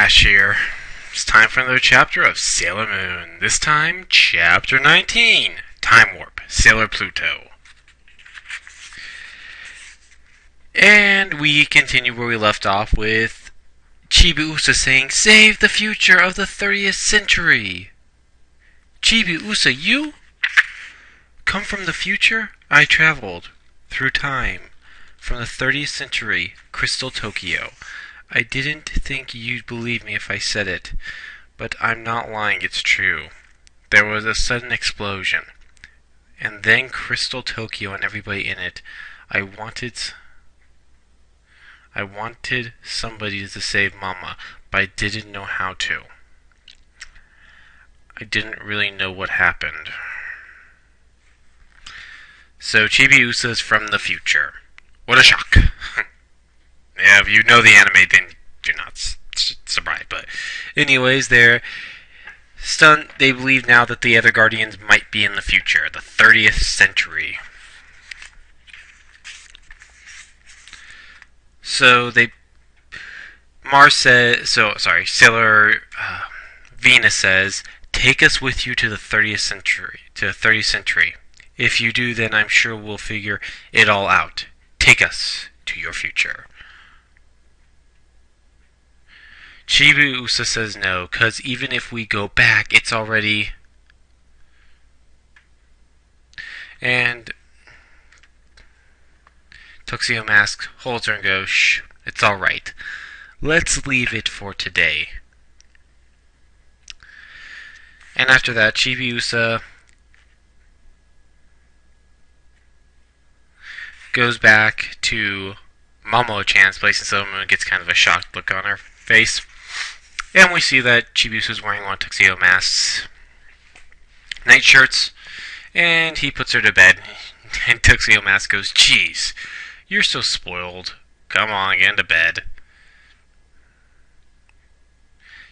Ash here. It's time for another chapter of Sailor Moon. This time, Chapter 19, Time Warp, Sailor Pluto. And we continue where we left off with Chibiusa saying, "Save the future of the 30th century." Chibiusa, you? Come from the future? I traveled through time from the 30th century, Crystal Tokyo. I didn't think you'd believe me if I said it, but I'm not lying, it's true. There was a sudden explosion, and then Crystal Tokyo and everybody in it. I wanted somebody to save Mama, but I didn't know how to. I didn't really know what happened. So Chibiusa's from the future. What a shock. Yeah, if you know the anime, then you're not surprised. But anyways, they're stunned. They believe now that the other Guardians might be in the future, the 30th century. So Sailor Venus says, "Take us with you to the 30th century. If you do, then I'm sure we'll figure it all out. Take us to your future." Chibiusa says no, cause even if we go back, it's already... And Tuxedo Mask holds her and goes, "Shh, it's alright. Let's leave it for today." And after that, Chibiusa goes back to Momo-chan's place, and Sailor Moon gets kind of a shocked look on her face. And we see that Chibiusa's wearing one of Tuxedo Mask's nightshirts, and he puts her to bed. And Tuxedo Mask goes, "Jeez, you're so spoiled. Come on, get into bed."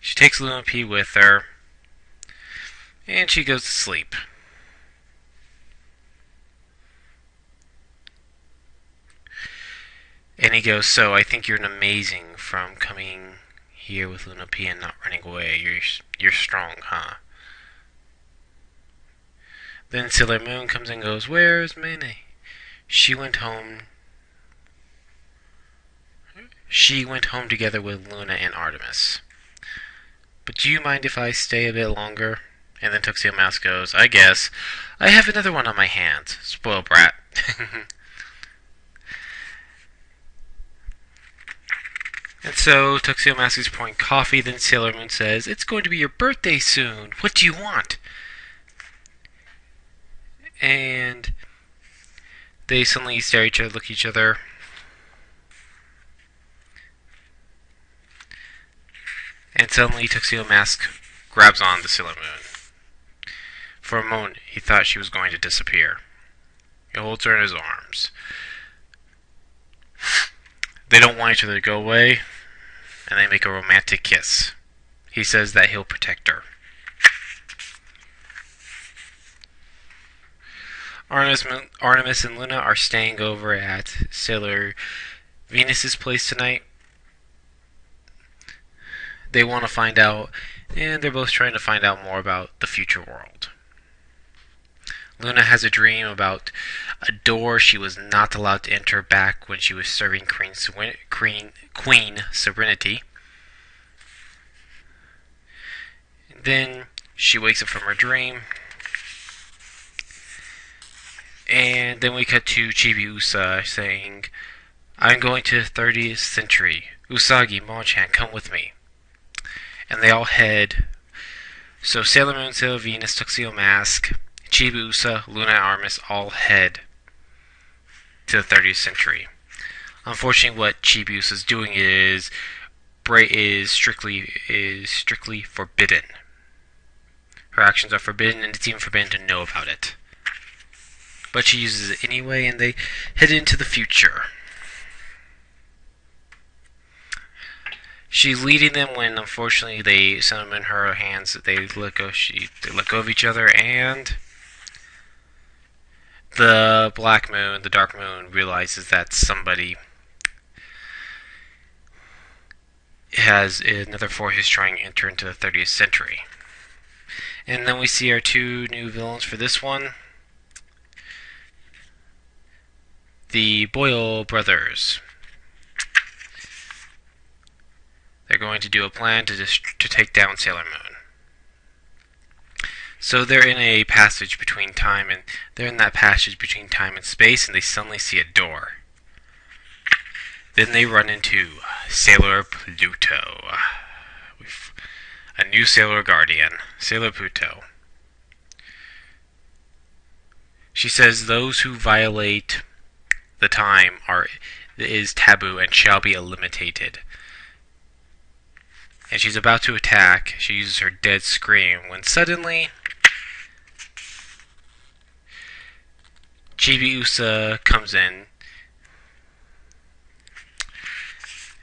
She takes Luna P with her, and she goes to sleep. And he goes, "So I think you're amazing from coming here with Luna P and not running away. You're strong, huh?" Then Sailor Moon comes and goes, "Where's Mene? She went home together with Luna and Artemis. But do you mind if I stay a bit longer?" And then Tuxedo Mask goes, "I guess. I have another one on my hands. Spoiled brat." And so Tuxedo Mask is pouring coffee. Then Sailor Moon says, "It's going to be your birthday soon. What do you want?" And they suddenly stare at each other, look at each other. And suddenly Tuxedo Mask grabs on to Sailor Moon. For a moment, he thought she was going to disappear. He holds her in his arms. They don't want each other to go away, and they make a romantic kiss. He says that he'll protect her. Artemis and Luna are staying over at Sailor Venus's place tonight. They want to find out, and they're both trying to find out more about the future world. Luna has a dream about a door she was not allowed to enter back when she was serving Queen Serenity. Then she wakes up from her dream, and then we cut to Chibiusa saying, "I'm going to the 30th century. Usagi, Mon-chan, come with me." And they all head. So Sailor Moon, Sailor Venus, Tuxedo Mask, Chibiusa, Luna, and Artemis all head to the 30th century. Unfortunately, what Chibiusa is doing is strictly forbidden. Her actions are forbidden, and it's even forbidden to know about it. But she uses it anyway, and they head into the future. She's leading them when, unfortunately, they send them in her hands. They let go of each other, and the Black Moon, the Dark Moon, realizes that somebody has another forces trying to enter into the 30th century. And then we see our two new villains for this one. The Boyle brothers. They're going to do a plan to take down Sailor Moon. So they're in a passage between time and space, and they suddenly see a door. Then they run into Sailor Pluto. A new Sailor Guardian, Sailor Pluto. She says those who violate the time is taboo and shall be eliminated. And she's about to attack. She uses her dead scream when suddenly Chibiusa comes in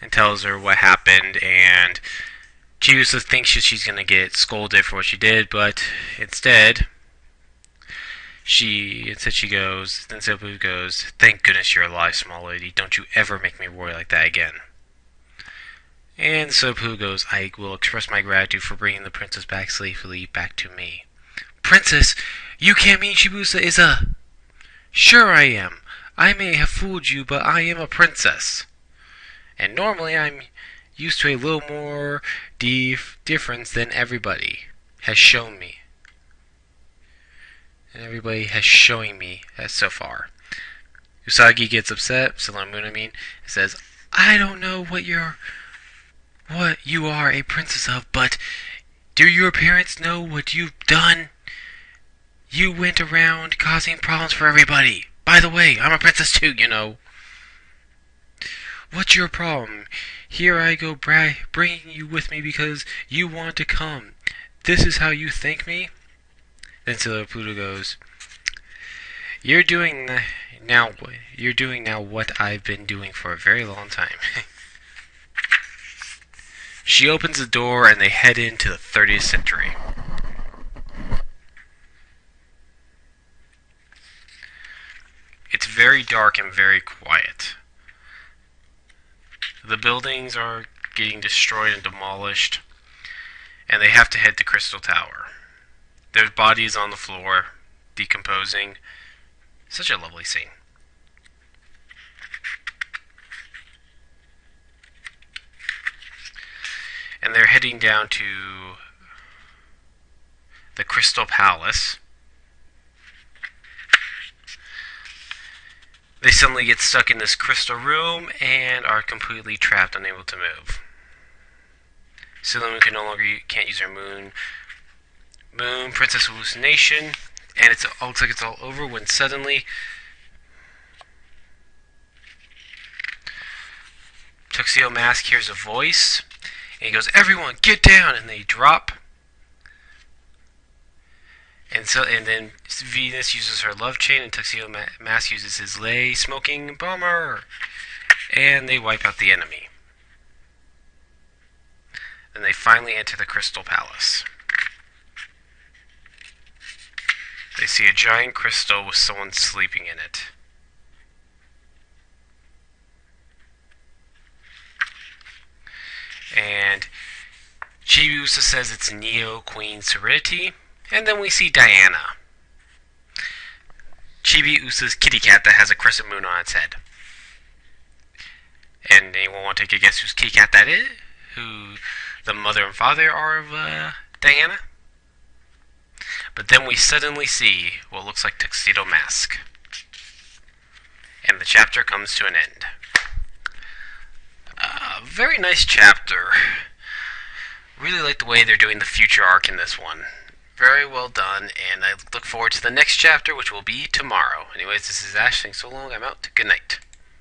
and tells her what happened, and Chibiusa thinks she's going to get scolded for what she did, but instead she goes, then Sailor goes, "Thank goodness you're alive, small lady. Don't you ever make me worry like that again." And Sailor goes, "I will express my gratitude for bringing the princess back safely back to me." "Princess, you can't mean Chibiusa is a..." "Sure I am. I may have fooled you, but I am a princess. And normally I'm used to a little more difference than everybody has shown me. And everybody has showing me so far." Usagi gets upset, Sailor Moon and says, "I don't know what you are a princess of, but do your parents know what you've done? You went around causing problems for everybody. By the way, I'm a princess too, you know. What's your problem? Here I go bringing you with me because you want to come. This is how you thank me?" Then Sailor Pluto goes, You're doing now what I've been doing for a very long time." She opens the door and they head into the 30th century. It's very dark and very quiet. The buildings are getting destroyed and demolished, and they have to head to Crystal Tower. There's bodies on the floor, decomposing. Such a lovely scene. And they're heading down to the Crystal Palace. They suddenly get stuck in this crystal room and are completely trapped, unable to move. Sailor Moon can't use her moon princess hallucination, and it looks like it's all over when suddenly Tuxedo Mask hears a voice, and he goes, "Everyone, get down!" And they drop. And then Venus uses her love chain, and Tuxedo Mask uses his lei smoking bomber, and they wipe out the enemy. Then they finally enter the Crystal Palace. They see a giant crystal with someone sleeping in it. And Chibiusa says it's Neo Queen Serenity. And then we see Diana, Chibiusa's kitty cat that has a crescent moon on its head. And anyone want to take a guess whose kitty cat that is? Who the mother and father are of Diana? But then we suddenly see what looks like Tuxedo Mask. And the chapter comes to an end. Very nice chapter. Really like the way they're doing the future arc in this one. Very well done, and I look forward to the next chapter, which will be tomorrow. Anyways, this is Ash. Thanks so long. I'm out. Good night.